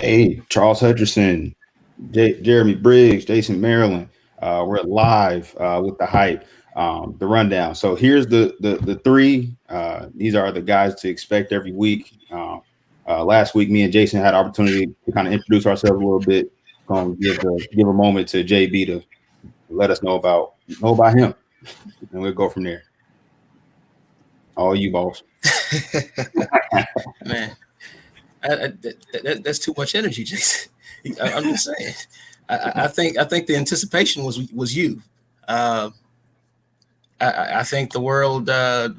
Hey, Charles Hutcherson, Jeremy Briggs, Jason Maryland. We're live with the hype, the rundown. So here's the three. These are the guys to expect every week. Last week, me and Jason had opportunity to kind of introduce ourselves a little bit. Give a moment to JB to let us know about him, and we'll go from there. All you, boss. Man, that's too much energy, Jason. I'm just saying. I think the anticipation was you. I think the world, the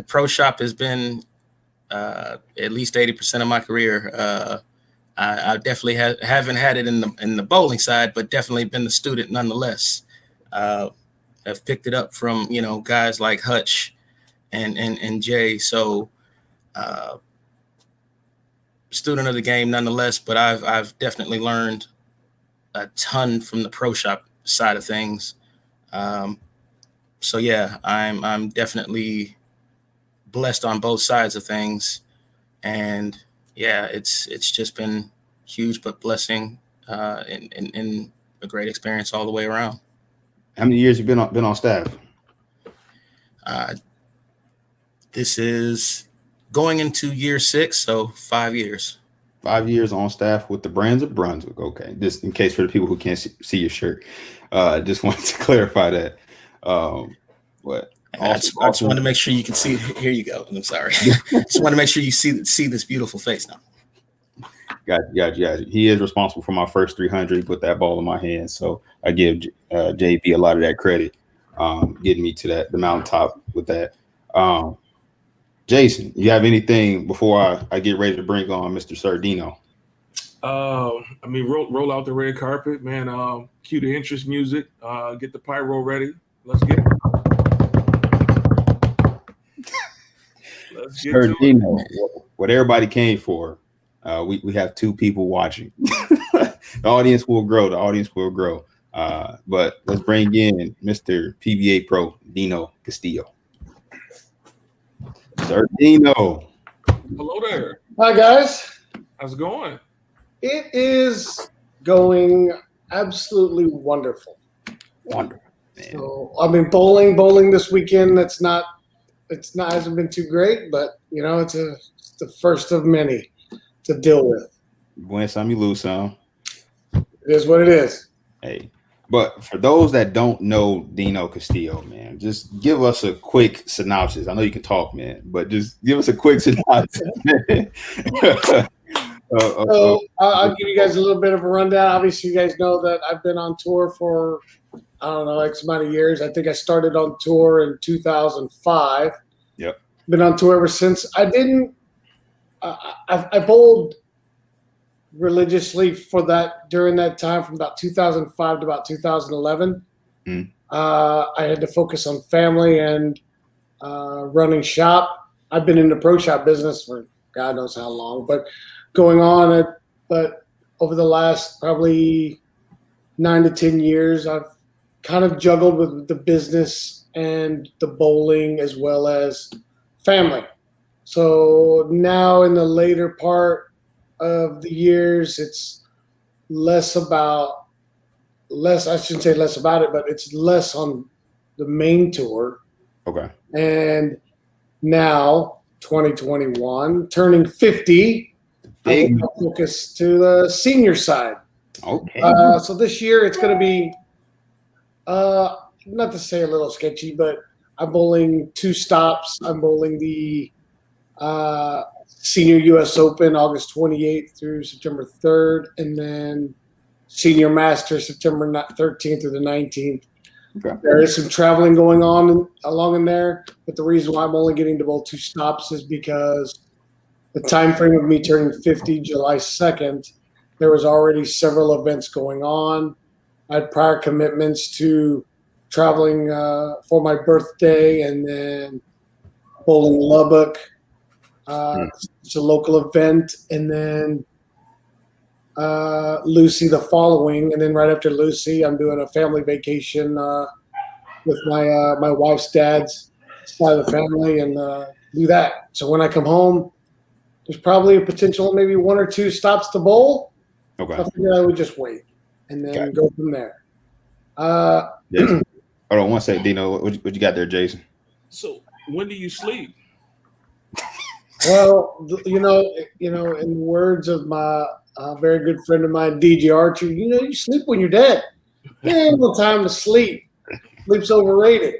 pro shop has been at least 80% of my career. I definitely haven't had it in the bowling side, but definitely been the student nonetheless. I've picked it up from guys like Hutch and Jay. So student of the game nonetheless, but I've definitely learned a ton from the pro shop side of things. So yeah, I'm definitely blessed on both sides of things, and yeah, it's just been huge but blessing, in a great experience all the way around. How many years you been on staff? This is going into year 6, so 5 years. 5 years on staff with the Brands of Brunswick. Okay, just in case for the people who can't see your shirt, just wanted to clarify that. What? I just wanted to make sure you can see. Here you go. I'm sorry. Just want to make sure you see this beautiful face now. Got you. He is responsible for my first 300. He put that ball in my hand, so I give JB a lot of that credit, getting me to the mountaintop with that. Jason, you have anything before I get ready to bring on Mr. Sir Dino? Roll out the red carpet, man. Cue the interest music. Get the pyro ready. Let's get it. Sir Dino, what everybody came for. We have 2 people watching. The audience will grow. But let's bring in Mr. PBA Pro Dino Castillo. Sir Dino. Hello there. Hi guys. How's it going? It is going absolutely wonderful. Wonderful. Man. So bowling this weekend. Hasn't been too great, but it's the first of many to deal with. You win some, you lose some. It is what it is. Hey. But for those that don't know Dino Castillo, man, just give us a quick synopsis. I know you can talk, man, but just give us a quick synopsis. I'll give you guys a little bit of a rundown. Obviously, you guys know that I've been on tour for, I don't know, X amount of years. I think I started on tour in 2005. Yep. Been on tour ever since. I bowled religiously during that time from about 2005 to about 2011. I had to focus on family and running shop. I've been in the pro shop business for God knows how long, but over the last probably 9 to 10 years, I've kind of juggled with the business and the bowling as well as family. So now in the later part of the years, it's I shouldn't say less about it, but it's less on the main tour. Okay. And now 2021, turning 50, I focus to the senior side. Okay. So this year it's going to be, not to say a little sketchy, but I'm bowling 2 stops. I'm bowling the Senior U.S. Open August 28th through September 3rd, and then Senior Masters September 13th through the 19th. Okay. There is some traveling going on along in there, but the reason why I'm only getting to bowl 2 stops is because the time frame of me turning 50, July 2nd, there was already several events going on. I had prior commitments to traveling for my birthday, and then bowling Lubbock. It's a local event, and then Lucy the following, and then right after Lucy, I'm doing a family vacation with my wife's dad's side of the family, and do that. So when I come home, there's probably a potential maybe 1 or 2 stops to bowl. Okay. So I figured I would just wait and then go from there. Jason. Hold on one second, Dino. What you got there, Jason? So when do you sleep? Well, in the words of my very good friend of mine, DJ Archer, you sleep when you're dead. There ain't no time to sleep. Sleep's overrated.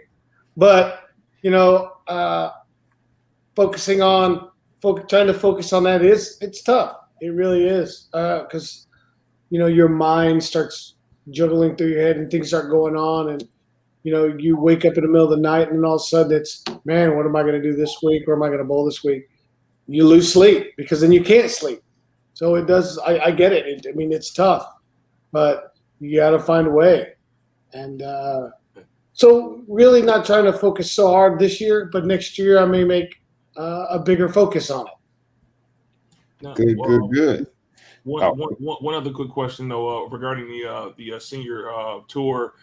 But, trying to focus on that it's tough. It really is. Because, your mind starts juggling through your head and things start going on. And, you wake up in the middle of the night and all of a sudden it's, man, what am I going to do this week? Or am I going to bowl this week? You lose sleep because then you can't sleep. So it does. I get it. It's tough, but you got to find a way. And so really not trying to focus so hard this year, but next year I may make a bigger focus on it. No, Good. One other quick question though regarding the senior tour.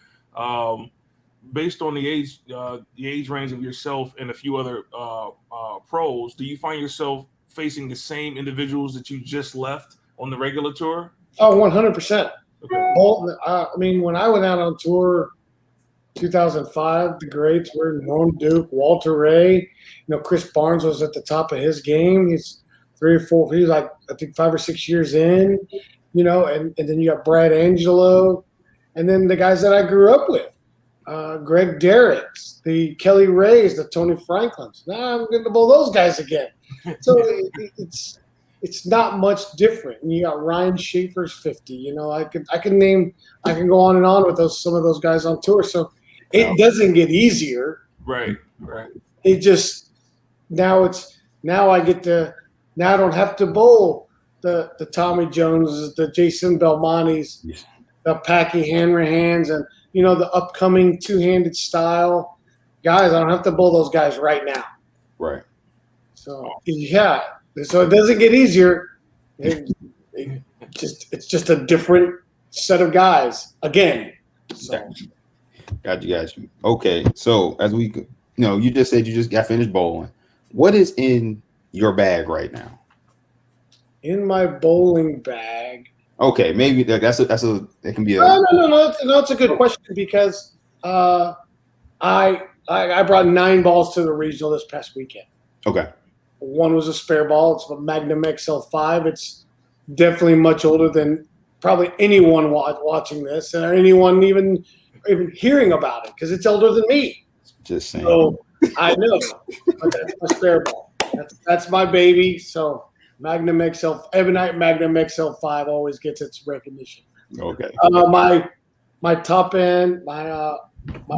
Based on the age range of yourself and a few other pros, do you find yourself facing the same individuals that you just left on the regular tour? Oh, 100%. Okay. When I went out on tour 2005, the greats were Norm Duke, Walter Ray. Chris Barnes was at the top of his game. He's 3 or 4. He was like, I think 5 or 6 years in, and then you got Brad Angelo. And then the guys that I grew up with. Greg Derricks, the Kelly Rays, the Tony Franklins. Now I'm going to bowl those guys again. So it's not much different. And you got Ryan Schaefer's 50. I can go on and on with some of those guys on tour. So it doesn't get easier. Right. It just now I don't have to bowl the Tommy Joneses, the Jason Belmontes, the Packy Hanrahans, and the upcoming two-handed style guys. I don't have to bowl those guys right now. Right. So yeah. So it doesn't get easier. It's just a different set of guys again. So. Got you. Okay. So as we, you just said you just got finished bowling. What is in your bag right now? In my bowling bag. Okay, maybe it can be a. No. It's a good question because I brought 9 balls to the regional this past weekend. Okay. One was a spare ball. It's a Magnum XL5. It's definitely much older than probably anyone watching this or anyone even hearing about it because it's older than me. Just saying. So I know, but that's my spare ball. That's my baby. So. Magnum XL, Ebonite Magnum XL5 always gets its recognition. Okay. My top end, my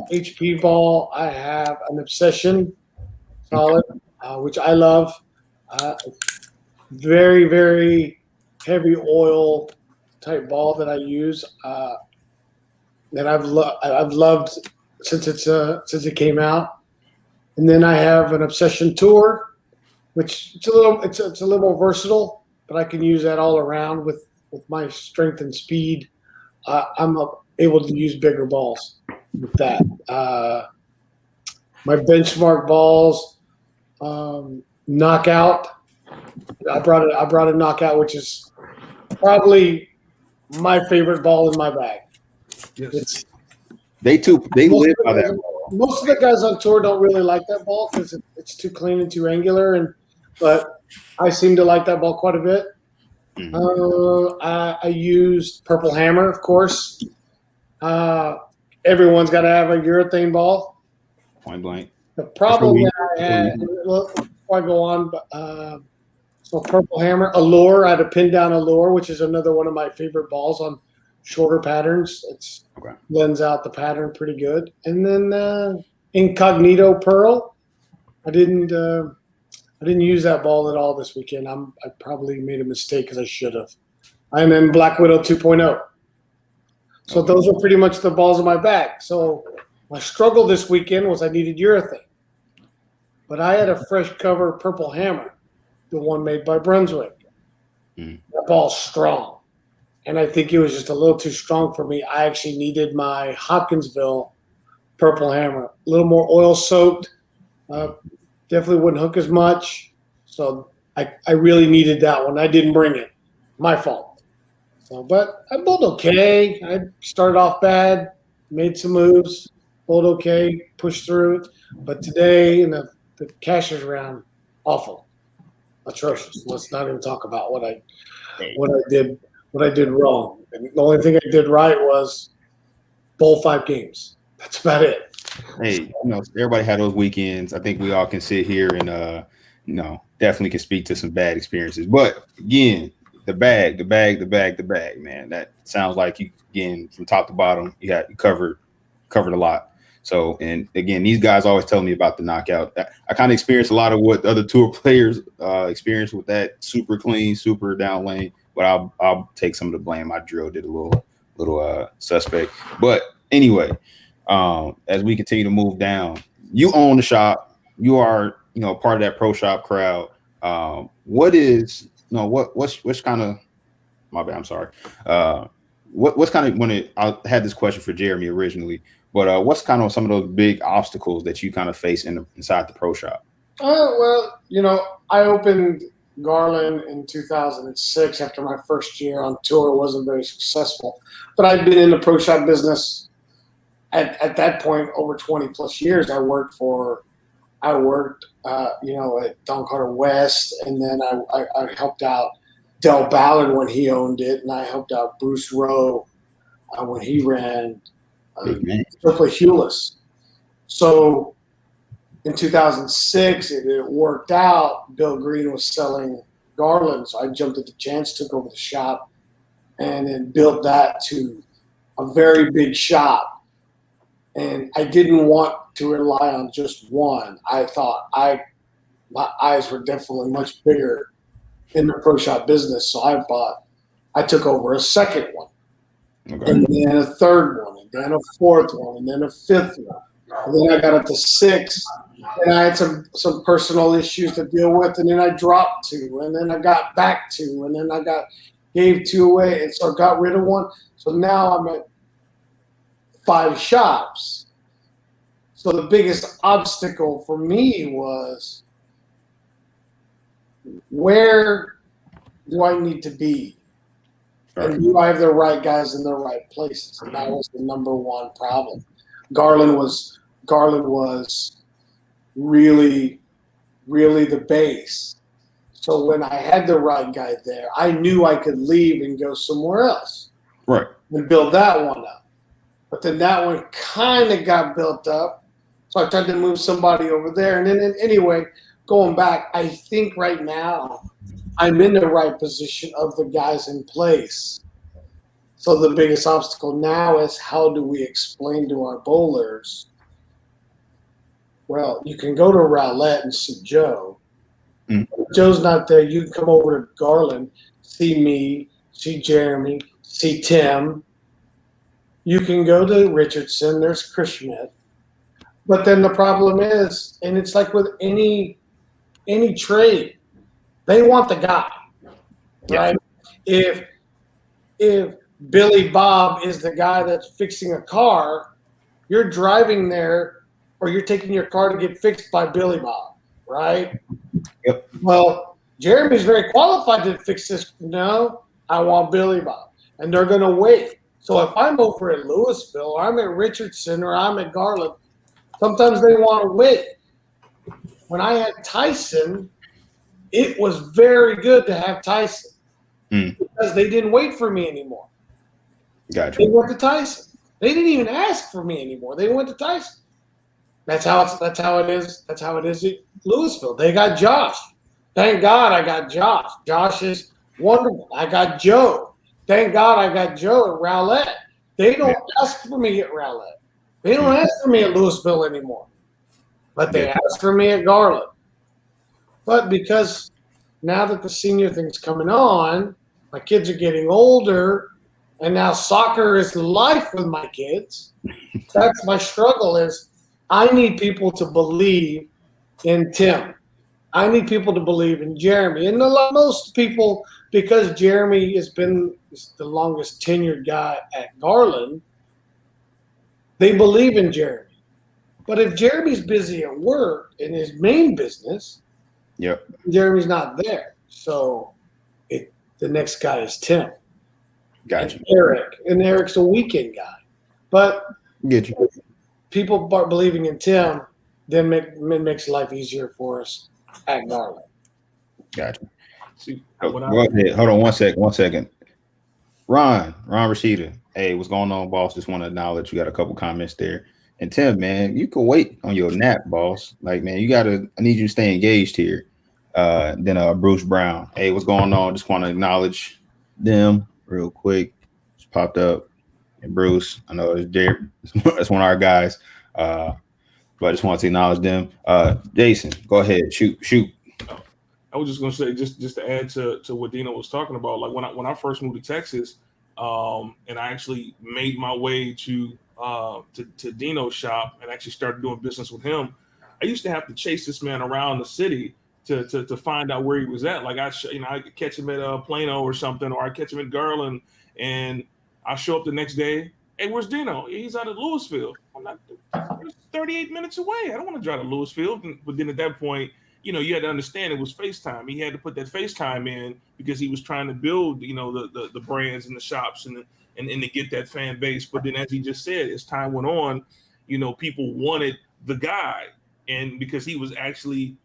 HP ball, I have an Obsession solid, which I love. Very, very heavy oil type ball that I use. That I've loved since it came out. And then I have an Obsession Tour. Which it's a little more versatile, but I can use that all around with my strength and speed. I'm able to use bigger balls with that. My benchmark balls, knockout. I brought a knockout, which is probably my favorite ball in my bag. Yes. They live by that ball. Most of the guys on tour don't really like that ball because it's too clean and too angular, but I seem to like that ball quite a bit. Mm-hmm. I used Purple Hammer, of course. Everyone's got to have a urethane ball. Point blank. The problem that I had, before I go on, so Purple Hammer, Allure. I had a pin down Allure, which is another one of my favorite balls on shorter patterns. It's lends out the pattern pretty good. And then Incognito Pearl. I didn't use that ball at all this weekend. I probably made a mistake because I should have. And then Black Widow 2.0. So those were pretty much the balls in my bag. So my struggle this weekend was I needed urethane. But I had a fresh cover Purple Hammer, the one made by Brunswick. That ball's strong. And I think it was just a little too strong for me. I actually needed my Hopkinsville Purple Hammer. A little more oil soaked. Definitely wouldn't hook as much. So I really needed that one. I didn't bring it. My fault. So, but I bowled okay. I started off bad, made some moves, bowled okay, pushed through it. But today in the Cashers round, awful, atrocious. Let's not even talk about what I did wrong. And the only thing I did right was bowl 5 games. That's about it. Hey, everybody had those weekends. I think we all can sit here and definitely can speak to some bad experiences. But again, the bag, man. That sounds like you, again, from top to bottom, you covered a lot. So, and again, these guys always tell me about the knockout. I kind of experienced a lot of what the other tour players experienced with that super clean, super down lane. But I'll take some of the blame. My drill did a little suspect. But anyway, as we continue to move down, you own the shop. You are, part of that pro shop crowd. What's kind of, my bad, I'm sorry. What's kind of, I had this question for Jeremy originally, but what's kind of some of those big obstacles that you kind of face inside the pro shop? Well, I opened Garland in 2006 after my first year on tour. Wasn't very successful, but I'd been in the pro shop business at that point over 20 plus years. I worked at Don Carter West, and then I helped out Del Ballard when he owned it, and I helped out Bruce Rowe when he ran Triple Hewless. So in 2006, it worked out. Bill Green was selling Garland, so I jumped at the chance, took over the shop, and then built that to a very big shop. And I didn't want to rely on just one. I thought my eyes were definitely much bigger in the pro shop business, so I took over a second one, and then a third one, and then a fourth one, and then a fifth one. And then I got up to 6, and I had some personal issues to deal with, and then I dropped 2, and then I got back 2, and then I gave 2 away, and so I got rid of 1. So now I'm at 5 shops. So the biggest obstacle for me was, where do I need to be? And do I have the right guys in the right places? And that was the number one problem. Garland was really, really the base. So when I had the right guy there, I knew I could leave and go somewhere else. Right. And build that one up. But then that one kind of got built up. So I tried to move somebody over there. And then anyway, going back, I think right now I'm in the right position of the guys in place. So the biggest obstacle now is, how do we explain to our bowlers, well, you can go to Rowlett and see Joe. If Joe's not there, you can come over to Garland, see me, see Jeremy, see Tim. You can go to Richardson, there's Chris Schmidt. But then the problem is, and it's like with any trade, they want the guy, right? If Billy Bob is the guy that's fixing a car, you're driving there, or you're taking your car to get fixed by Billy Bob, right? Yep. Well, Jeremy's very qualified to fix this. No, I want Billy Bob. And they're going to wait. So if I'm over at Louisville, or I'm at Richardson, or I'm at Garland, sometimes they want to wait. When I had Tyson, it was very good to have Tyson because they didn't wait for me anymore. Gotcha. They went to Tyson. They didn't even ask for me anymore. They went to Tyson. That's how it is. That's how it is at Louisville. They got Josh. Thank God I got Josh. Josh is wonderful. I got Joe. Thank God I got Joe at Rowlett. They don't ask for me at Rowlett. They don't ask for me at Louisville anymore. But they ask for me at Garland. But because now that the senior thing's coming on, my kids are getting older, and now soccer is life with my kids. That's my struggle is, I need people to believe in Tim. I need people to believe in Jeremy. And most people, because Jeremy has been the longest tenured guy at Garland, they believe in Jeremy. But if Jeremy's busy at work in his main business, Yep. Jeremy's not there, so the next guy is Tim. Got you. Eric, and Eric's a weekend guy. But Get you. people believing in Tim then makes life easier for us at Garland. Got you. See, Go ahead. Hold on 1 second. 1 second. Ron Rashida. Hey, what's going on, boss? Just want to acknowledge you got a couple comments there. And Tim, man, you can wait on your nap, boss. Like, man, I need you to stay engaged here. Then Bruce Brown. Hey, what's going on? Just want to acknowledge them real quick. Just popped up. And Bruce, I know it's Jerry. That's one of our guys. But I just want to acknowledge them. Jason, go ahead. Shoot. I was just gonna say, just to add to what Dino was talking about. Like when I first moved to Texas, and I actually made my way to Dino's shop and actually started doing business with him. I used to have to chase this man around the city to find out where he was at. Like I could catch him at Plano or something, or I catch him at Garland, and I show up the next day. Hey, where's Dino? He's out of Louisville. I'm not. It's 38 minutes away. I don't want to drive to Louisville. But then at that point, you had to understand it was FaceTime. He had to put that FaceTime in because he was trying to build, the brands and the shops and to get that fan base. But then, as he just said, as time went on, people wanted the guy, and because he was actually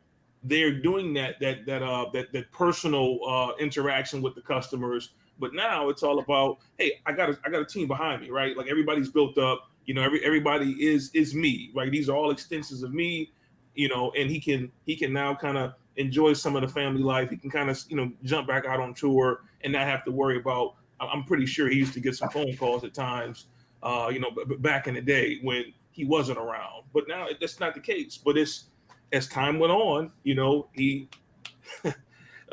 there doing that personal interaction with the customers. But now it's all about, hey, I got a team behind me, right? Like everybody's built up. Everybody is me, right? These are all extensions of me. And he can now kind of enjoy some of the family life. He can kind of, jump back out on tour and not have to worry about. I'm pretty sure he used to get some phone calls at times, back in the day when he wasn't around. But now that's not the case. But as time went on, he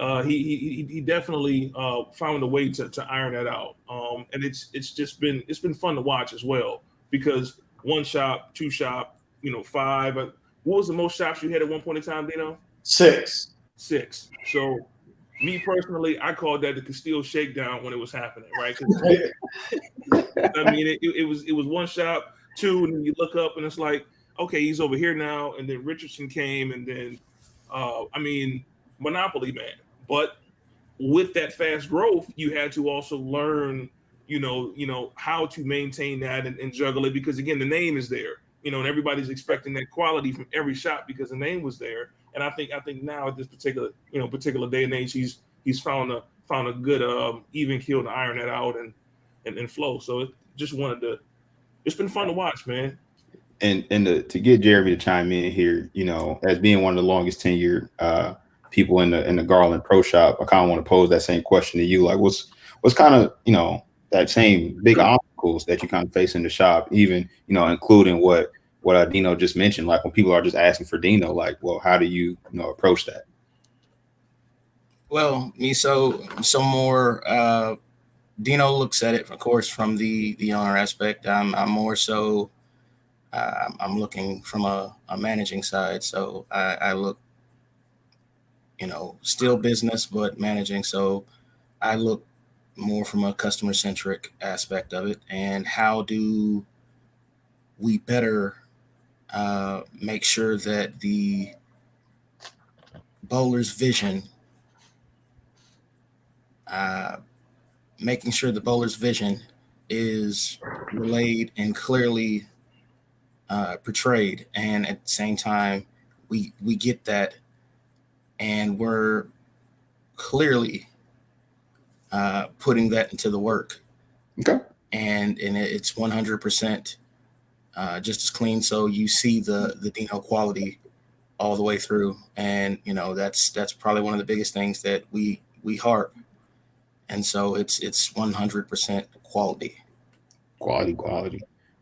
he definitely found a way to iron that out. And it's been fun to watch as well, because one shop, two shop, 5. What was the most shops you had at one point in time, Dino? 6. 6. So, me personally, I called that the Castillo shakedown when it was happening, right? I mean, it was one shop, 2, and then you look up and it's like, okay, he's over here now, and then Richardson came, and then, Monopoly Man. But with that fast growth, you had to also learn, how to maintain that and juggle it, because again, the name is there. And everybody's expecting that quality from every shop because the name was there. And I think now at this particular day and age, he's found a good even keel to iron that out and flow. So it's been fun to watch, man. And to get Jeremy to chime in here, as being one of the longest tenured people in the Garland Pro Shop, I kind of want to pose that same question to you. Like, what's kind of that same big obstacles that you kind of face in the shop, even including what Dino just mentioned, like when people are just asking for Dino, like, well, how do you approach that? Well, so more Dino looks at it, of course, from the owner aspect. I'm more so I'm looking from a managing side, so I look, still business but managing, so I look more from a customer centric aspect of it, and how do we better make sure that the bowler's vision, making sure the bowler's vision is relayed and clearly portrayed, and at the same time we get that, and we're clearly putting that into the work. Okay. And it's 100% just as clean, so you see the Dino quality all the way through, and that's probably one of the biggest things that we harp, and so it's 100% quality.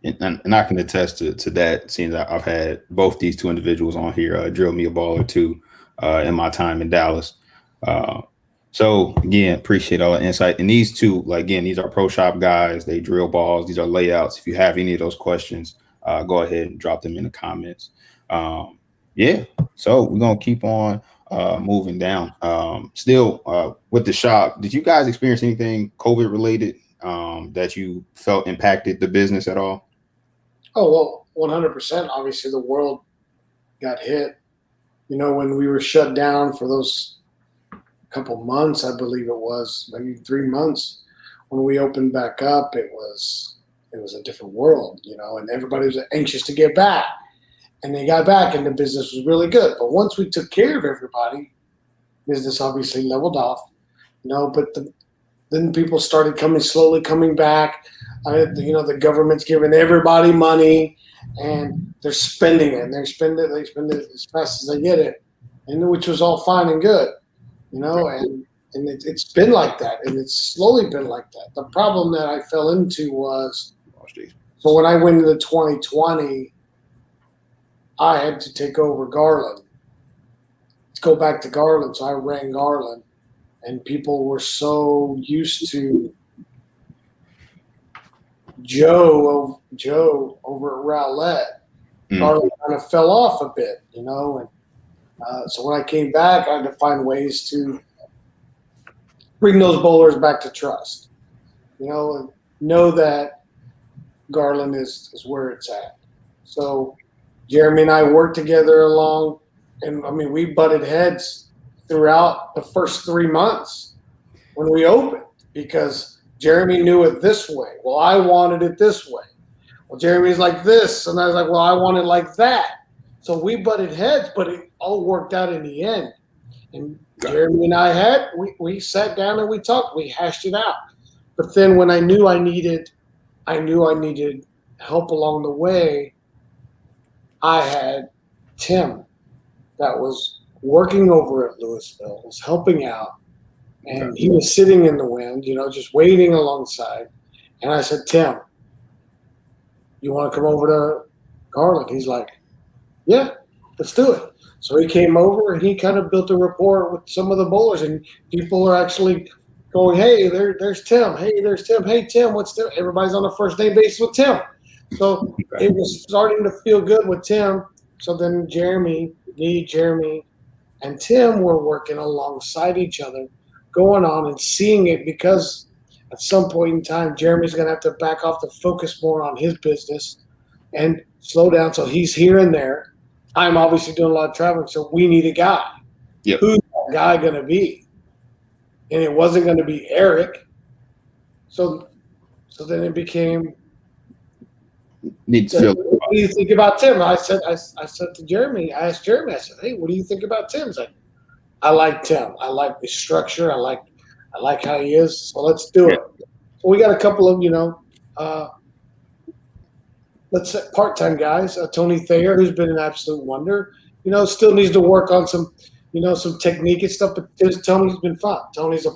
And I can attest to that, seeing that I've had both these two individuals on here drill me a ball or two in my time in Dallas. So again, appreciate all the insight. And these two, like, again, these are pro shop guys. They drill balls. These are layouts. If you have any of those questions, go ahead and drop them in the comments. Yeah. So we're gonna keep on moving down. Still with the shop, did you guys experience anything COVID related that you felt impacted the business at all? Oh, well, 100%. Obviously, the world got hit when we were shut down for those couple months, I believe it was, maybe 3 months, when we opened back up, it was a different world, and everybody was anxious to get back. And they got back, and the business was really good. But once we took care of everybody, business obviously leveled off, but then people started slowly coming back. The government's giving everybody money, and they're spending it. And they spend it as fast as they get it, and which was all fine and good, and it's been like that, and it's slowly been like that. The problem that I fell into was, so when I went into 2020, I had to take over Garland. Let's go back to Garland. So I ran Garland, and people were so used to Joe over at Rowlett. Garland kind of fell off a bit, and so when I came back, I had to find ways to bring those bowlers back to trust, and know that Garland is where it's at. So Jeremy and I worked together along, and we butted heads throughout the first 3 months when we opened, because Jeremy knew it this way. Well, I wanted it this way. Well, Jeremy's like this, and I was like, well, I want it like that. So we butted heads, but it all worked out in the end. And Jeremy and I we sat down and we talked, we hashed it out. But then when I knew I needed help along the way, I had Tim that was working over at Louisville, was helping out, and he was sitting in the wind, just waiting alongside. And I said, Tim, you want to come over to Garland? He's like, yeah, let's do it. So he came over, and he kind of built a rapport with some of the bowlers, and people are actually going, hey, there's Tim. Hey, there's Tim. Hey, Tim, what's Tim? Everybody's on a first name basis with Tim. So it was starting to feel good with Tim. So then Jeremy, and Tim were working alongside each other, going on and seeing it, because at some point in time, Jeremy's going to have to back off to focus more on his business and slow down. So he's here and there. I'm obviously doing a lot of traveling, so we need a guy. Yep. Who's that guy going to be? And it wasn't going to be Eric. So then it became, needs to feel. what do you think about Tim? I said to Jeremy, I asked Jeremy, I said, hey, what do you think about Tim? He's like, I like Tim. I like the structure. I like how he is. So let's do it. So we got a couple of, let's say part-time guys. Tony Thayer, who's been an absolute wonder, still needs to work on some technique and stuff, but Tony's been fun. Tony's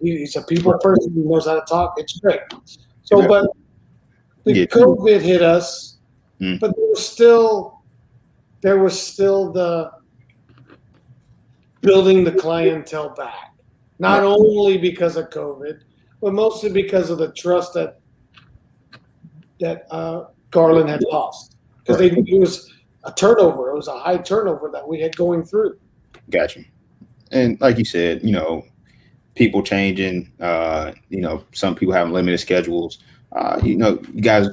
he's a people person. He knows how to talk. It's great. So, but the COVID hit us, but there was still the building the clientele back, not only because of COVID, but mostly because of the trust that Garland had lost, because it was a turnover. It was a high turnover that we had going through. Gotcha. And like you said, people changing, some people having limited schedules. You guys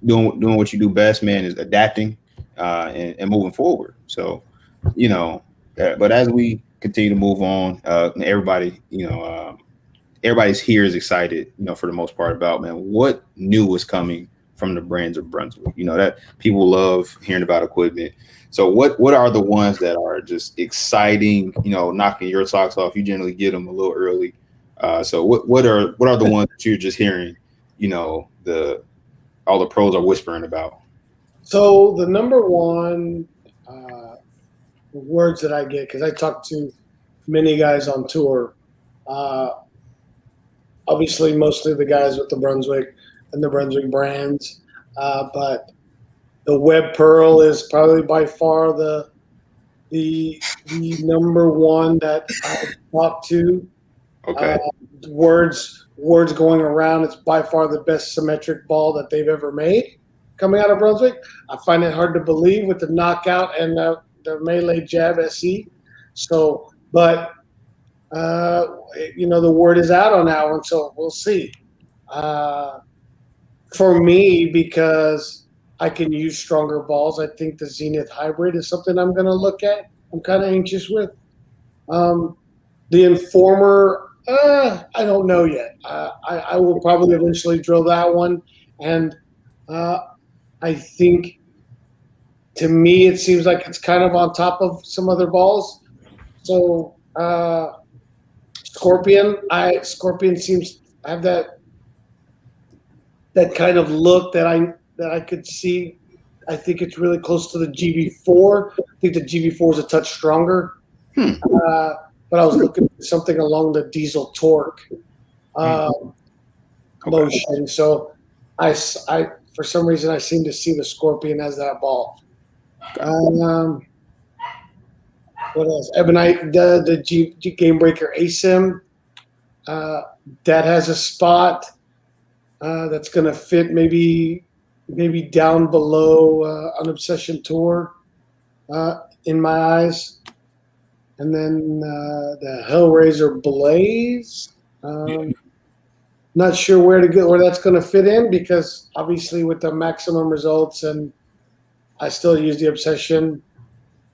doing what you do best, man, is adapting and moving forward. So, but as we continue to move on, everybody, everybody's here is excited, for the most part about, man, what new is coming from the brands of Brunswick. That people love hearing about equipment. So what are the ones that are just exciting, knocking your socks off? You generally get them a little early. So what are the ones that you're just hearing, all the pros are whispering about? So the number one words that I get, because I talk to many guys on tour, obviously mostly the guys with the Brunswick and the Brunswick brands, but the Web Pearl is probably by far the number one that I talk to. Okay. Words going around. It's by far the best symmetric ball that they've ever made coming out of Brunswick. I find it hard to believe with the knockout and the melee jab SE. So, but the word is out on that one, so we'll see. For me, because I can use stronger balls, I think the Zenith Hybrid is something I'm going to look at I'm kind of anxious with. The Informer, I don't know yet. I will probably eventually drill that one, and I think to me it seems like it's kind of on top of some other balls. So Scorpion seems to have that kind of look that I could see. I think it's really close to the GB4. I think the GB4 is a touch stronger. But I was looking for something along the diesel torque motion. So I for some reason I seem to see the Scorpion as that ball. What else? Ebonite, the G Game Breaker ASIM. That has a spot that's going to fit maybe down below an Obsession Tour in my eyes. And then the Hellraiser Blaze. Not sure where that's going to fit in, because obviously with the maximum results, and I still use the Obsession.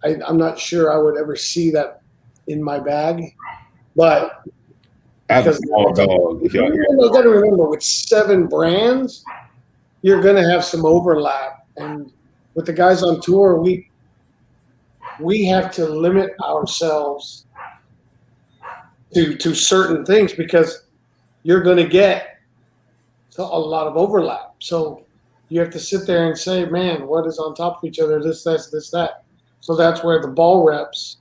I'm not sure I would ever see that in my bag, but because you got to remember, with 7 brands, you're going to have some overlap, and with the guys on tour, we have to limit ourselves to certain things, because you're going to get a lot of overlap. So you have to sit there and say, man, what is on top of each other? This, that. So that's where the ball reps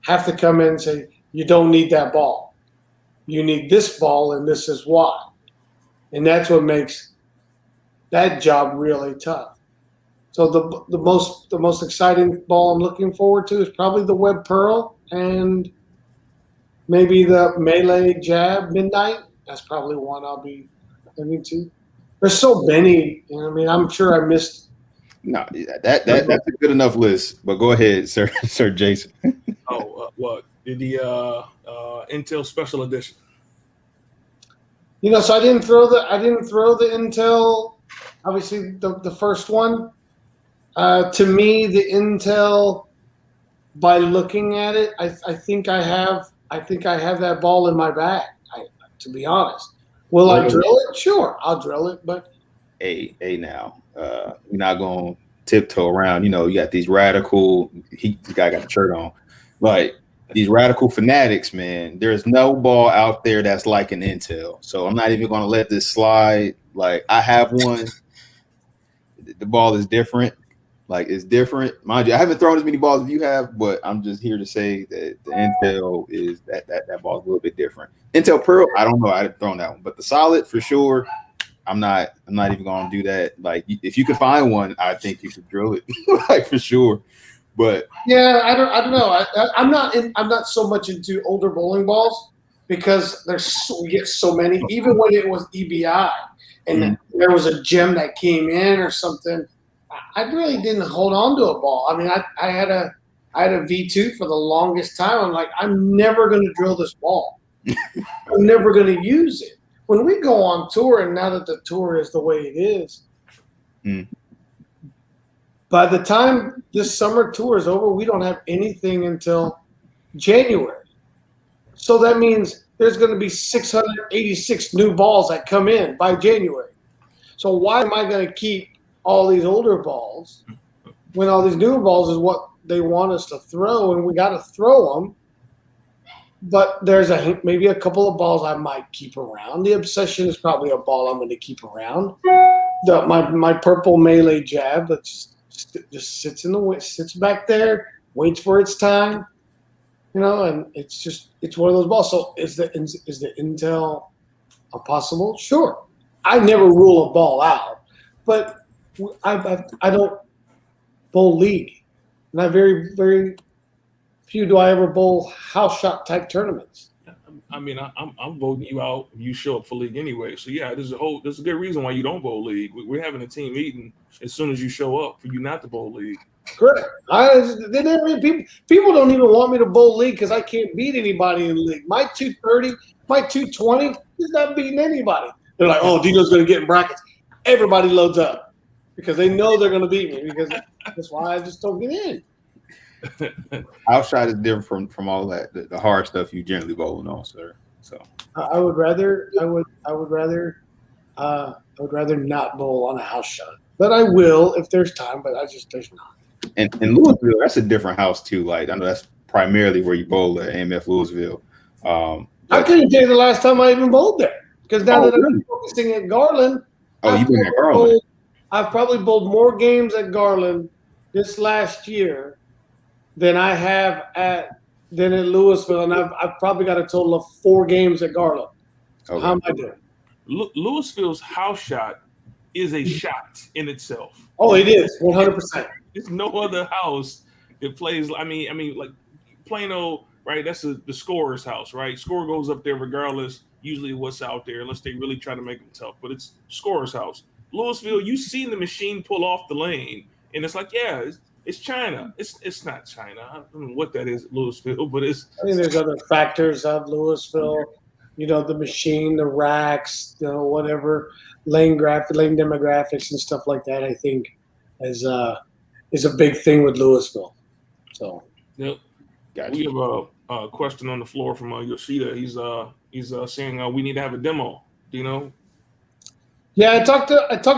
have to come in and say, you don't need that ball. You need this ball, and this is why. And that's what makes that job really tough. So the most exciting ball I'm looking forward to is probably the Web Pearl, and maybe the Melee Jab Midnight. That's probably one I'll be looking to. There's so many. I mean, I'm sure I missed. No, that's a good enough list. But go ahead, Sir Jason. What the Intel Special Edition? So I didn't throw the Intel. Obviously, the first one. To me, the Intel, by looking at it, I think I have that ball in my bag. To be honest, will I drill it? Sure, I'll drill it. But now, we're not going to tiptoe around. You got these radical. The guy got the shirt on, like these radical fanatics, man. There's no ball out there that's like an Intel. So I'm not even going to let this slide. Like, I have one. The ball is different. Like, it's different. Mind you, I haven't thrown as many balls as you have, but I'm just here to say that the Intel is that ball is a little bit different. Intel Pearl, I don't know. I haven't thrown that one, but the Solid for sure. I'm not even going to do that. Like, if you could find one, I think you could drill it, like, for sure. But yeah, I don't know. I'm not so much into older bowling balls, because we get so many. Even when it was EBI and there was a gem that came in or something, I really didn't hold on to a ball. I mean, I had a V2 for the longest time. I'm like, I'm never going to drill this ball. I'm never going to use it. When we go on tour, and now that the tour is the way it is, by the time this summer tour is over, we don't have anything until January. So that means there's going to be 686 new balls that come in by January. So why am I going to keep all these older balls when all these newer balls is what they want us to throw, and we got to throw them? But there's maybe a couple of balls I might keep around. The Obsession is probably a ball I'm going to keep around. My purple Melee Jab that just sits back there, waits for its time, and it's one of those balls. So is the Intel a possible? Sure. I never rule a ball out, but I don't bowl league, and I very, very few do I ever bowl house shot type tournaments. I mean, I'm voting you out if you show up for league anyway. So yeah, there's a good reason why you don't bowl league. We're having a team meeting as soon as you show up for you not to bowl league. Correct. People don't even want me to bowl league because I can't beat anybody in the league. My 230, my 220 is not beating anybody. They're like, oh, Dino's going to get in brackets. Everybody loads up because they know they're going to beat me, because that's why I just don't get in. House shot is different from all that the hard stuff you generally bowling on, sir. So I would rather not bowl on a house shot, but I will if there's time. But there's not. and Louisville, that's a different house too. Like I know that's primarily where you bowl at AMF Louisville. I couldn't tell you the last time I even bowled there because now that really? I'm focusing at Garland, You've been at Garland. I've probably bowled more games at Garland this last year than I have at Louisville, and I've probably got a total of 4 games at Garland. So how am I doing? Louisville's house shot is a shot in itself. Oh, it is 100%. There's no other house that plays. I mean, like Plano, right? That's the scorer's house, right? Score goes up there regardless. Usually, what's out there, unless they really try to make them tough. But it's scorer's house. Louisville, you've seen the machine pull off the lane, and it's like, yeah, it's China. It's not China. I don't know what that is at Louisville, but it's. I think there's other factors of Louisville. You know, the machine, the racks, whatever, lane demographics and stuff like that. I think is a big thing with Louisville. So, yep. Gotcha. We have a question on the floor from Yoshida. He's saying we need to have a demo. Dino. Yeah, I talked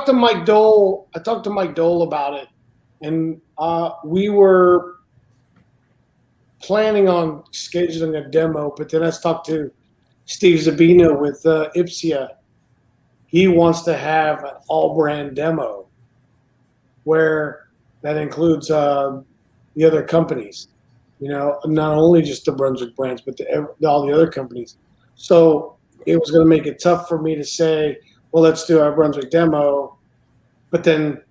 to Mike Dole. I talked to Mike Dole about it, and we were planning on scheduling a demo. But then I talked to Steve Zabino with Ipsia. He wants to have an all-brand demo, where that includes the other companies. You know, not only just the Brunswick brands, but all the other companies. So it was going to make it tough for me to say, well, let's do our Brunswick demo, but then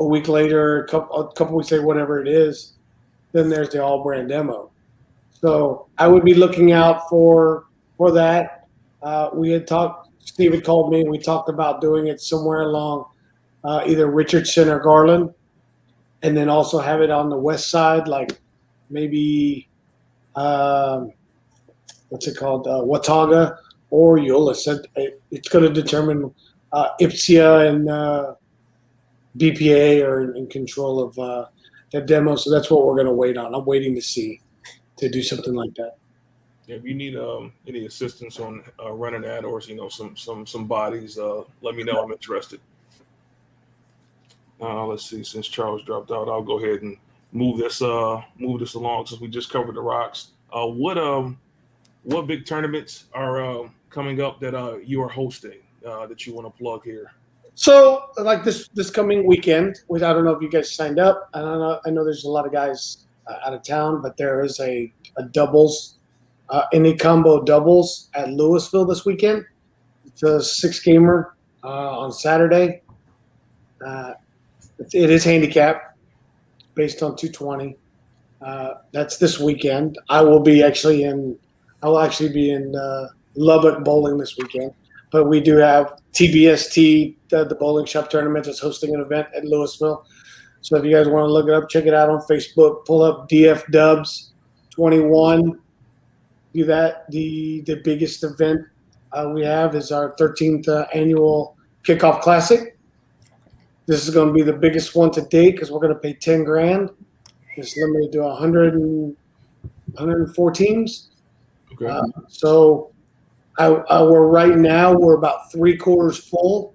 a week later, a couple weeks later, whatever it is, then there's the all brand demo. So I would be looking out for that. We had talked. Steve had called me, and we talked about doing it somewhere along either Richardson or Garland, and then also have it on the west side, like maybe what's it called, Watauga or Euless. It's going to determine Ipsia and BPA are in control of that demo, so that's what we're going to wait on. I'm waiting to do something like that. Yeah, if you need any assistance on running that, or some bodies, let me know. I'm interested. Let's see. Since Charles dropped out, I'll go ahead and move this along since we just covered the rocks. What big tournaments are coming up that you are hosting that you want to plug here? So, like this coming weekend, which I don't know if you guys signed up. I know there's a lot of guys out of town, but there is a doubles, any combo doubles at Louisville this weekend. It's a 6-gamer on Saturday. It is handicap based on 220. That's this weekend. I will actually be in Lubbock bowling this weekend. But we do have TBST, the bowling shop tournament, is hosting an event at Louisville. So if you guys want to look it up, check it out on Facebook. Pull up DF Dubs 21. Do that. The biggest event we have is our 13th annual Kickoff Classic. This is going to be the biggest one to date because we're going to pay $10,000. It's limited to 104 teams. Okay. So we're about 3/4 full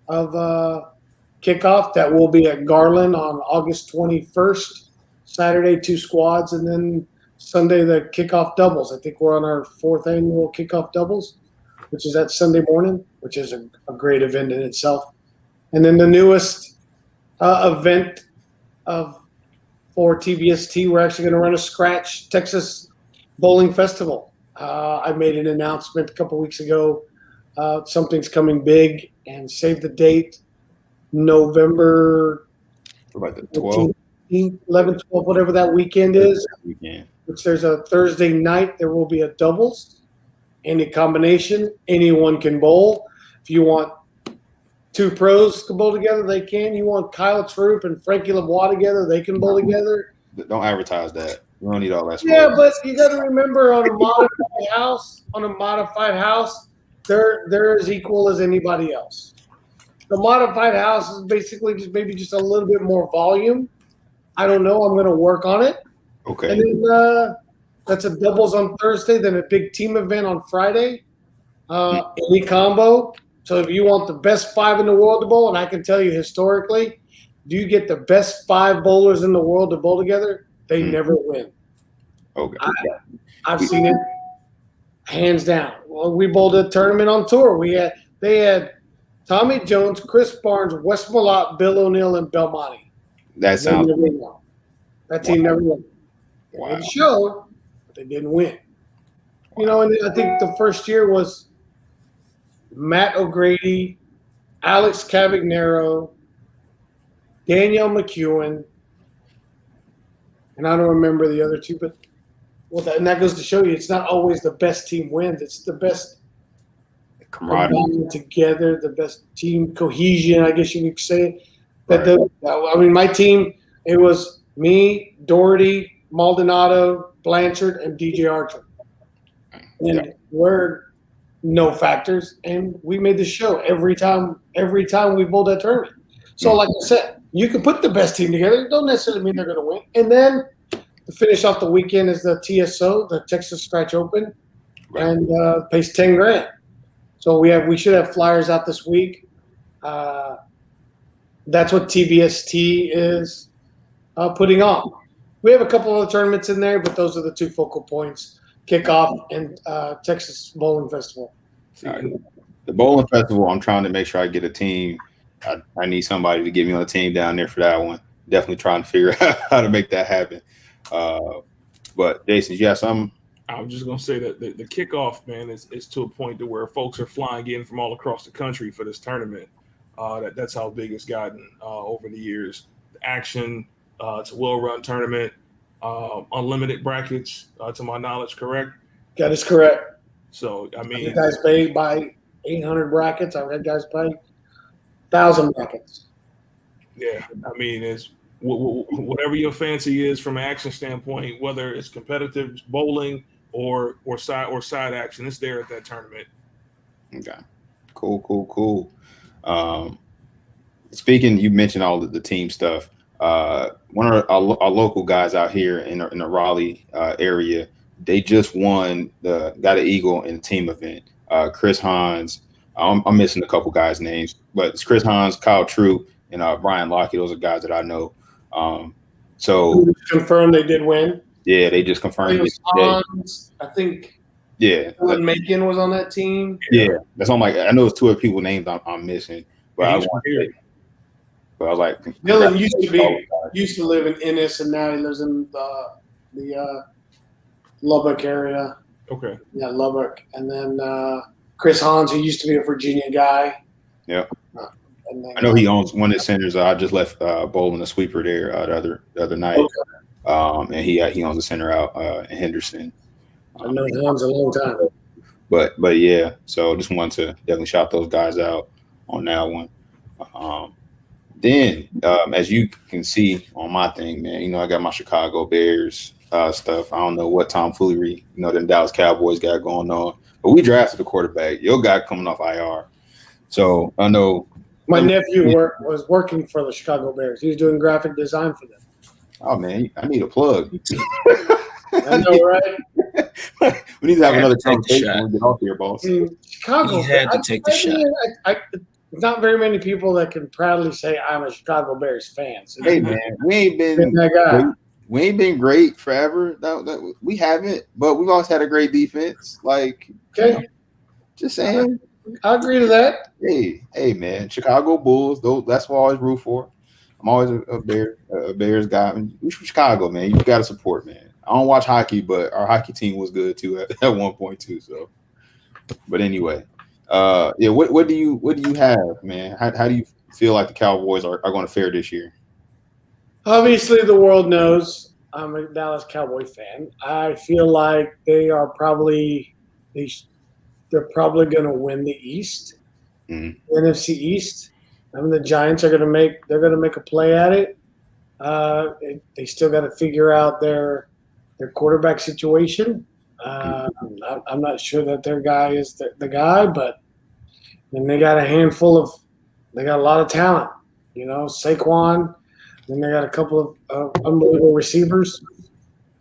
of kickoff. That will be at Garland on August 21st. Saturday, 2 squads, and then Sunday the kickoff doubles. I think we're on our 4th annual kickoff doubles, which is that Sunday morning, which is a great event in itself. And then the newest event for TBST, we're actually going to run a Scratch Texas Bowling Festival. I made an announcement a couple weeks ago. Something's coming big, and save the date, November About the 12th. 11, 12, whatever that weekend is. Weekend. Which there's a Thursday night. There will be a doubles, any combination. Anyone can bowl. If you want 2 pros to bowl together, they can. You want Kyle Troop and Frankie Lavoie together, they can bowl together. Don't advertise that. We don't need all that. Yeah, but you got to remember on a modified house, they're as equal as anybody else. The modified house is basically just maybe just a little bit more volume, I don't know. I'm going to work on it. Okay. And then that's a doubles on Thursday, then a big team event on Friday. Any combo. So if you want the best 5 in the world to bowl, and I can tell you historically, do you get the best 5 bowlers in the world to bowl together? They never win. Okay. I've seen it hands down. Well, we bowled a tournament on tour. They had Tommy Jones, Chris Barnes, Wes Malott, Bill O'Neill, and Belmonte. That sounds. That team never won. They made a show, but they didn't win. You know, and I think the first year was Matt O'Grady, Alex Cavagnaro, Danielle McEwen, and I don't remember the other two, but and that goes to show you it's not always the best team wins. It's the best camaraderie together, the best team cohesion, I guess you could say. My team, it was me, Doherty, Maldonado, Blanchard, and DJ Archer. And we're no factors, and we made the show every time we bowled that tournament. So, like I said, you can put the best team together. It don't necessarily mean they're going to win. And then to finish off the weekend is the TSO, the Texas Scratch Open, and pays $10,000. So we should have flyers out this week. That's what TBST is putting on. We have a couple other tournaments in there, but those are the 2 focal points: Kickoff and Texas Bowling Festival. Right. The Bowling Festival, I'm trying to make sure I get a team. I need somebody to get me on a team down there for that one. Definitely trying to figure out how to make that happen. But Jason, you have something? I was just gonna say that the kickoff, man, is to a point to where folks are flying in from all across the country for this tournament. That's how big it's gotten over the years. The action, it's a well-run tournament, unlimited brackets, to my knowledge, correct? That is correct. So I mean, you guys pay by 800 brackets. I've had guys pay 1,000 brackets. Yeah, I mean, it's whatever your fancy is from an action standpoint, whether it's competitive bowling or side action, it's there at that tournament. Okay, cool. Speaking, you mentioned all the team stuff. One of our local guys out here in the Raleigh area, they just got an eagle in a team event. Chris Hans, I'm missing a couple guys' names, but it's Chris Hans, Kyle Troop, and Brian Lockett. Those are guys that I know. So confirmed they did win. Yeah, they just confirmed it. Hans, I think. Yeah, Macon was on that team. Yeah, that's on. I know it's 2 other people's names I'm missing, but I was like, Dylan used to live in Ennis, and now he lives in the Lubbock area. Okay. Yeah, Lubbock, and then Chris Hans, who used to be a Virginia guy. Yeah. I know he owns one of the centers. I just left bowling the sweeper there the other night, and he owns a center out in Henderson. I know Hans a long time. But yeah, so just wanted to definitely shout those guys out on that one. Then, as you can see on my thing, man, I got my Chicago Bears stuff. I don't know what tomfoolery, them Dallas Cowboys got going on, but we drafted a quarterback. Your guy coming off IR, so I know. My nephew was working for the Chicago Bears. He was doing graphic design for them. Oh man, I need a plug. I know, right? We need to have another conversation when we get off here, boss. Chicago. He had to take the shot. Not very many people that can proudly say I'm a Chicago Bears fan. So hey man, we ain't been that guy. We ain't been great forever. We haven't, but we've always had a great defense. Just saying. I agree to that. Hey, man, Chicago Bulls. That's what I always root for. I'm always a Bears guy. We from Chicago, man. You got to support, man. I don't watch hockey, but our hockey team was good too at one point too. So, but anyway, what do you have, man? How do you feel like the Cowboys are going to fare this year? Obviously, the world knows I'm a Dallas Cowboy fan. I feel like they're probably going to win the East, NFC East. I mean, the Giants are going to make a play at it. They still got to figure out their quarterback situation. I'm not sure that their guy is the guy, but they got a lot of talent. Saquon. Then they got a couple of unbelievable receivers.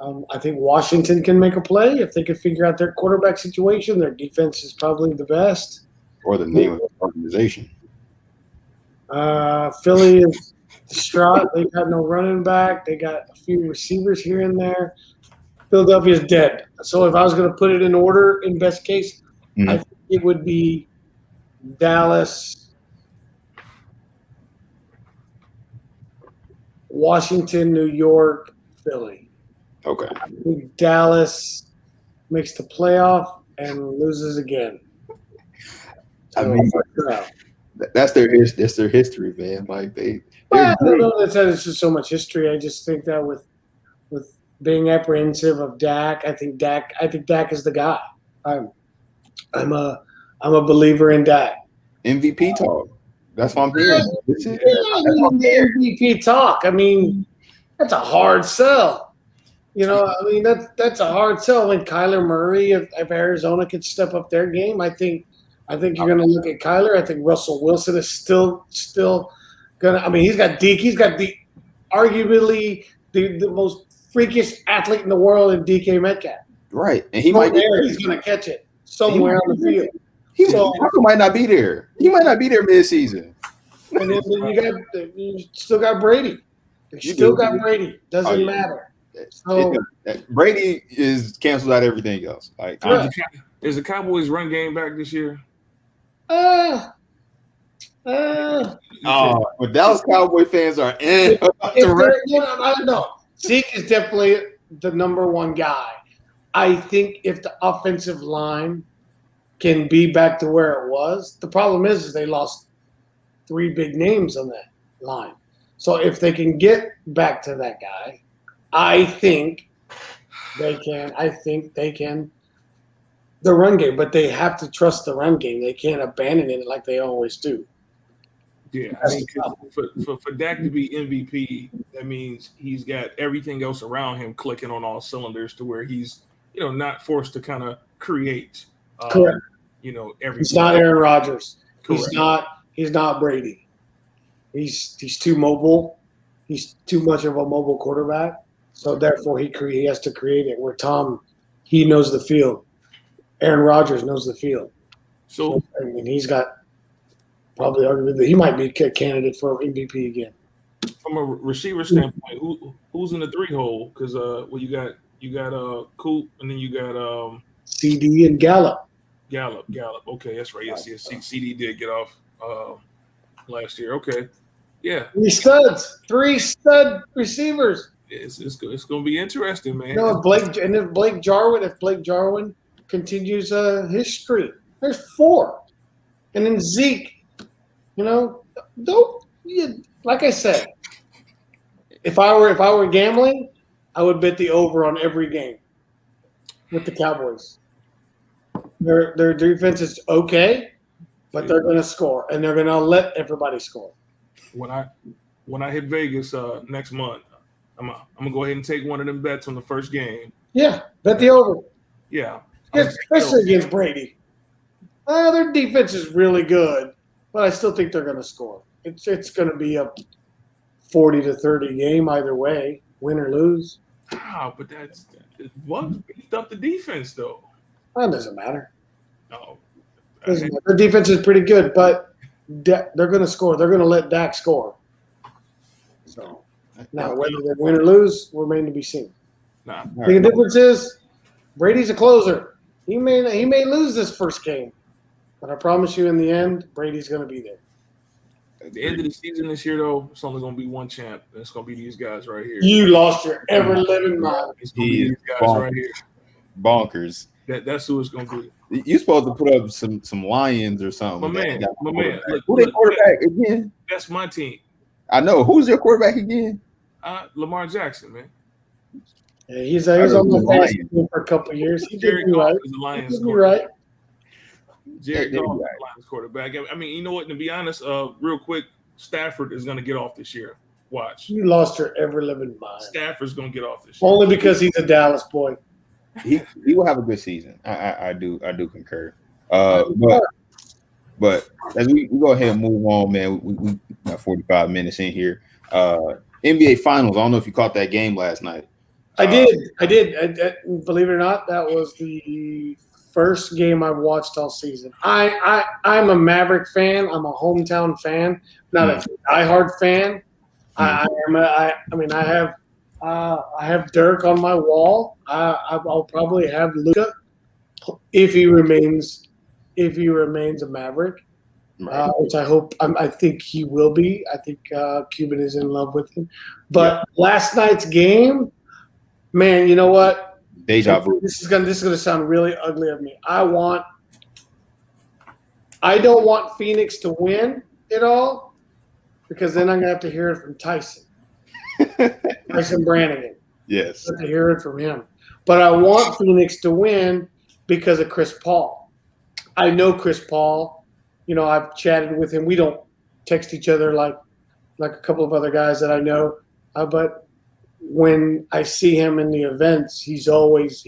I think Washington can make a play if they can figure out their quarterback situation. Their defense is probably the best. Or the name of the organization. Philly is distraught. They got no running back. They got a few receivers here and there. Philadelphia's dead. So if I was going to put it in order, in best case, I think it would be Dallas, Washington, New York, Philly. Okay. I think Dallas makes the playoff and loses again. I mean, that's their history, man. Like I don't know that it's just so much history. I just think that with being apprehensive of Dak, I think Dak is the guy. I'm a believer in Dak. MVP talk. That's what I'm hearing. MVP talk. I mean, that's a hard sell. You know, I mean that's a hard sell. When Kyler Murray, if Arizona could step up their game, I think you're going to look at Kyler. I think Russell Wilson is still going to. I mean, he's got the arguably the most freakish athlete in the world in DK Metcalf. Right, and he's going to catch it somewhere on the field. He might not be there. He might not be there mid-season. And then you still got Brady. Brady. Doesn't matter. So Brady is canceled out everything else. Like, is the Cowboys' run game back this year? But Dallas Cowboy fans are in. I don't know. Zeke is definitely the number one guy. I think if the offensive line can be back to where it was, the problem is they lost 3 big names on that line. So if they can get back to that guy, I think they can. The run game, but they have to trust the run game. They can't abandon it like they always do. Yeah, I mean, for Dak to be MVP, that means he's got everything else around him clicking on all cylinders to where he's, not forced to kind of create. Correct. Everything. He's not Aaron Rodgers. Correct. He's not Brady. He's too mobile. He's too much of a mobile quarterback. So therefore, he has to create it. Where Tom, he knows the field. Aaron Rodgers knows the field. So I mean, he's got probably arguably he might be a candidate for MVP again. From a receiver standpoint, who's in the 3 hole? Because you got Coop, and then you got CD and Gallup. Gallup. Okay, that's right. Yes. CD did get off last year. Okay, yeah. 3 stud receivers. It's going to be interesting, man. If Blake Jarwin continues his streak, there's 4, and then Zeke. Like I said, if I were gambling, I would bet the over on every game with the Cowboys. Their defense is okay, but they're going to score, and they're going to let everybody score. When I hit Vegas next month, I'm gonna go ahead and take one of them bets on the first game. Yeah, bet the over. Yeah, especially against Brady. Their defense is really good, but I still think they're going to score. It's going to be a 40-30 game either way, win or lose. But that's beefed up the defense though. That doesn't matter. No, their defense is pretty good, but they're going to score. They're going to let Dak score. So now whether they win or lose will remain to be seen. The difference is Brady's a closer. He may lose this first game, but I promise you, in the end, Brady's going to be there. At the end of the season this year, though, it's only going to be one champ. And it's going to be these guys right here. You lost your ever-living mind. It's going to be these guys right here. Bonkers. That's who it's going to be. You're supposed to put up some Lions or something. My man. Who's their quarterback again? That's my team. I know. Who's your quarterback again? Lamar Jackson, man. Yeah, he's on the fantasy team for a couple of years. He did me right. Lions right. Jared Goff is the Lions quarterback. I mean, you know what? To be honest, real quick, Stafford is going to get off this year. Watch. You lost your ever-living mind. Stafford's going to get off this year. Only because he's a Dallas boy. He will have a good season. I do concur. But as we go ahead and move on, man, we got 45 minutes in here. NBA Finals. I don't know if you caught that game last night. I did. Believe it or not, that was the first game I've watched all season. I'm a Maverick fan. I'm a hometown fan, not a diehard fan. I have Dirk on my wall. I'll probably have Luka if he remains a Maverick, which I think he will be. I think Cuban is in love with him. But last night's game, man, you know what? Deja vu. This is gonna sound really ugly of me. I don't want Phoenix to win it all because then I'm gonna have to hear it from Tyson Brannigan. Yes. I have to hear it from him. But I want Phoenix to win because of Chris Paul. I know Chris Paul. You know, I've chatted with him. We don't text each other like a couple of other guys that I know, but when I see him in the events, he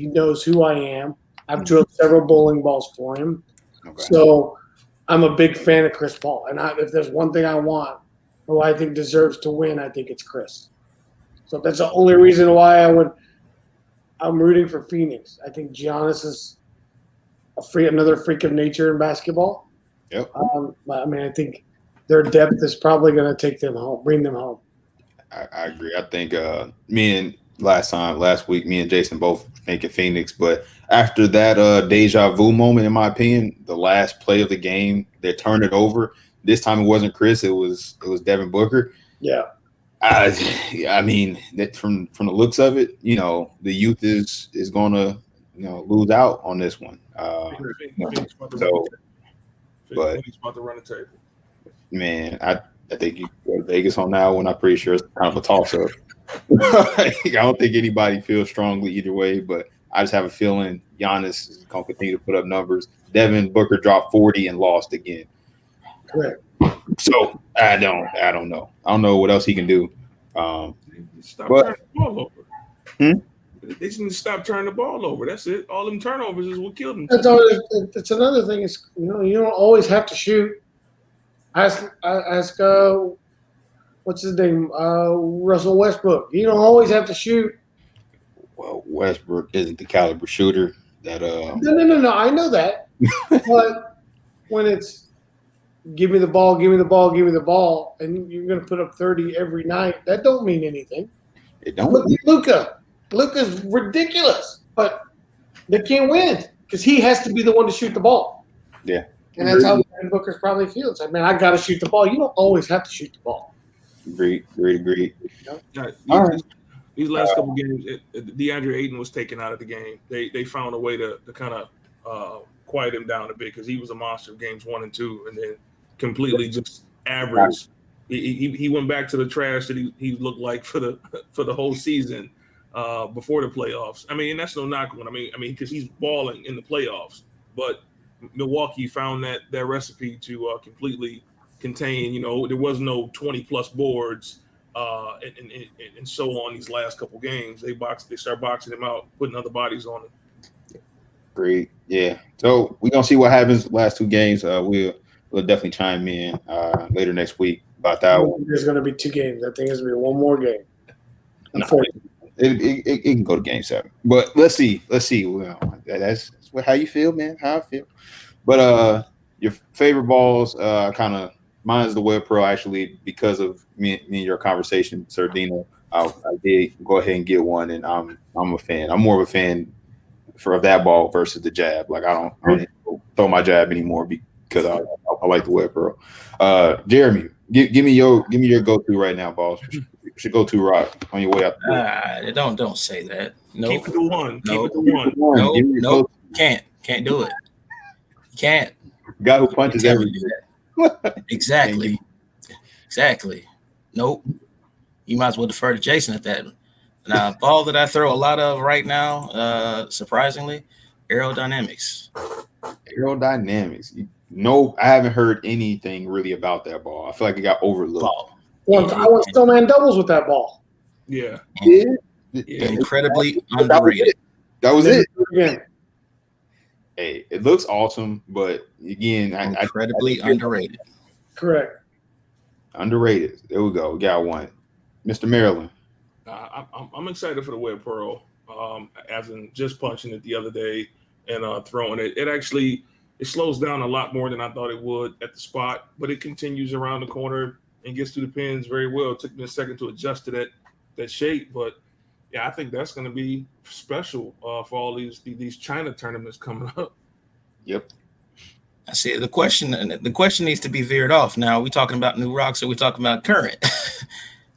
knows who I am. I've drilled several bowling balls for him. Okay. So I'm a big fan of Chris Paul. And if there's one thing I want, who I think deserves to win, I think it's Chris. So that's the only reason why I'm rooting for Phoenix. I think Giannis is another freak of nature in basketball. Yep. I think their depth is probably going to take them home, bring them home. I agree. I think last week, me and Jason both thinking Phoenix, but after that deja vu moment, in my opinion, the last play of the game, they turned it over. This time it wasn't Chris, it was Devin Booker. Yeah. I mean, that from the looks of it, you know, the youth is gonna, you know, lose out on this one. Phoenix about to run the table. Man, I think you go to Vegas on that one. I'm pretty sure it's kind of a toss-up. I don't think anybody feels strongly either way, but I just have a feeling Giannis is going to continue to put up numbers. Devin Booker dropped 40 and lost again. Correct. So I don't know. I don't know what else he can do. Stop turning the ball over. They just need to stop turning the ball over. That's it. All them turnovers is what killed them. That's another thing. Is you don't always have to shoot. Ask what's his name? Russell Westbrook. You don't always have to shoot. Well, Westbrook isn't the caliber shooter that. No. I know that, but when it's give me the ball, and you're going to put up 30 every night, that don't mean anything. It don't. Look at Luka. Luka's ridiculous, but they can't win because he has to be the one to shoot the ball. Yeah. And that's how Booker's probably feels. I mean, I got to shoot the ball. You don't always have to shoot the ball. Agreed. All right. These last couple games, DeAndre Ayton was taken out of the game. They found a way to kind of quiet him down a bit because he was a monster of games 1 and 2, and then completely just average. He went back to the trash that he looked like for the whole season before the playoffs. I mean, and that's no knock on. I mean, because he's balling in the playoffs, but Milwaukee found that recipe to completely contain. You know, there was no 20+ boards and so on. These last couple games, they start boxing him out, putting other bodies on him. Great, yeah. So we're gonna see what happens last 2 games. We'll definitely chime in later next week about that one. There's gonna be 2 games. I think there's gonna be one more game. No, it can go to game 7, but let's see. Well, that's how you feel, man. How I feel. But your favorite balls, kind of mine is the Web Pro actually because of me and your conversation, Sir Dino. I did go ahead and get one, and I'm a fan. I'm more of a fan of that ball versus the jab. Like I don't throw my jab anymore because I like the Web Pro. Jeremy, give me your go-to right now, balls. Should go to rock on your way out. Don't say that. No, keep it to one. Nope. Keep it to one. No, can't do it. Can't. Guy who punches every Exactly. Nope. You might as well defer to Jason at that. Now, ball that I throw a lot of right now, surprisingly, aerodynamics. No, I haven't heard anything really about that ball. I feel like it got overlooked. I went snowman doubles with that ball. Yeah. Incredibly underrated. That was it. Yeah. Hey, it looks awesome, but again, incredibly underrated. Correct. Underrated. There we go. We got one. Mr. Maryland. I'm excited for the Web Pearl. As in just punching it the other day and throwing it. It slows down a lot more than I thought it would at the spot, but it continues around the corner and gets to the pins very well. It took me a second to adjust to that shape, but yeah, I think that's going to be special for all these China tournaments coming up. Yep. I see the question needs to be veered off. Now, are we talking about new rocks or are we talking about current?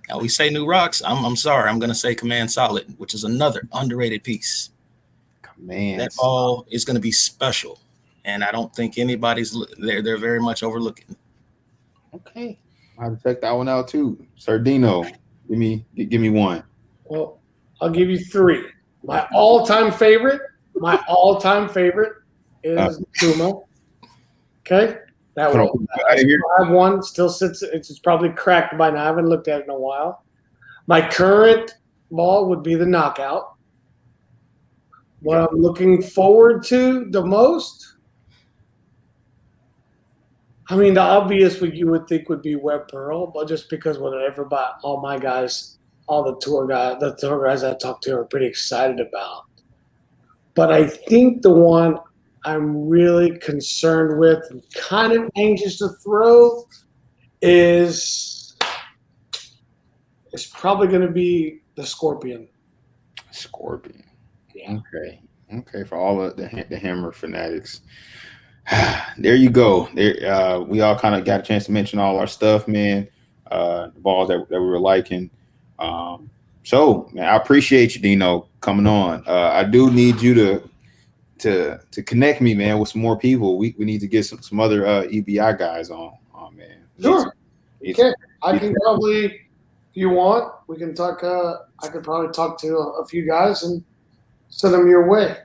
Now we say new rocks. I'm sorry. I'm going to say Command Solid, which is another underrated piece. Command. That ball is going to be special, and I don't think anybody's they're very much overlooking. Okay, I have to check that one out too. Sir Dino, give me one. Well, I'll give you three. My all-time favorite is Kuma. Okay, that one. I have one. Still sits. It's probably cracked by now. I haven't looked at it in a while. My current ball would be the Knockout. What I'm looking forward to the most, I mean, the obvious what you would think would be Web Pearl, but just because all my guys, the tour guys I talked to are pretty excited about. But I think the one I'm really concerned with and kind of anxious to throw is probably going to be the Scorpion. Scorpion. Yeah. Okay. For all of the Hammer fanatics, there you go. There, we all kind of got a chance to mention all our stuff, man. The balls that we were liking. So, man, I appreciate you, Dino, coming on. I do need you to connect me, man, with some more people. We need to get some other EBI guys on, man. Sure. Okay. I can probably, if you want, we can talk. I could probably talk to a few guys and send them your way.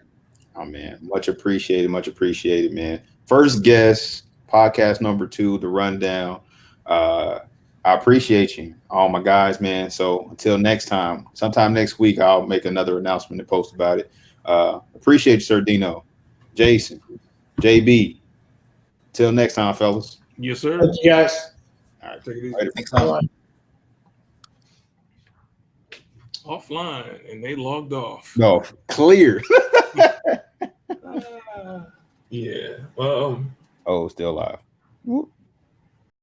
Oh, man. Much appreciated, man. First guest, podcast number 2, The Rundown. I appreciate you, all my guys, man. So until next time, sometime next week, I'll make another announcement and post about it. Appreciate you, Sir Dino, Jason, JB. Till next time, fellas. Yes, sir. Thank you, guys. All right, take it easy. Thanks, Tom. Offline, and they logged off. No, clear. Yeah. Oh, still live. Whoop.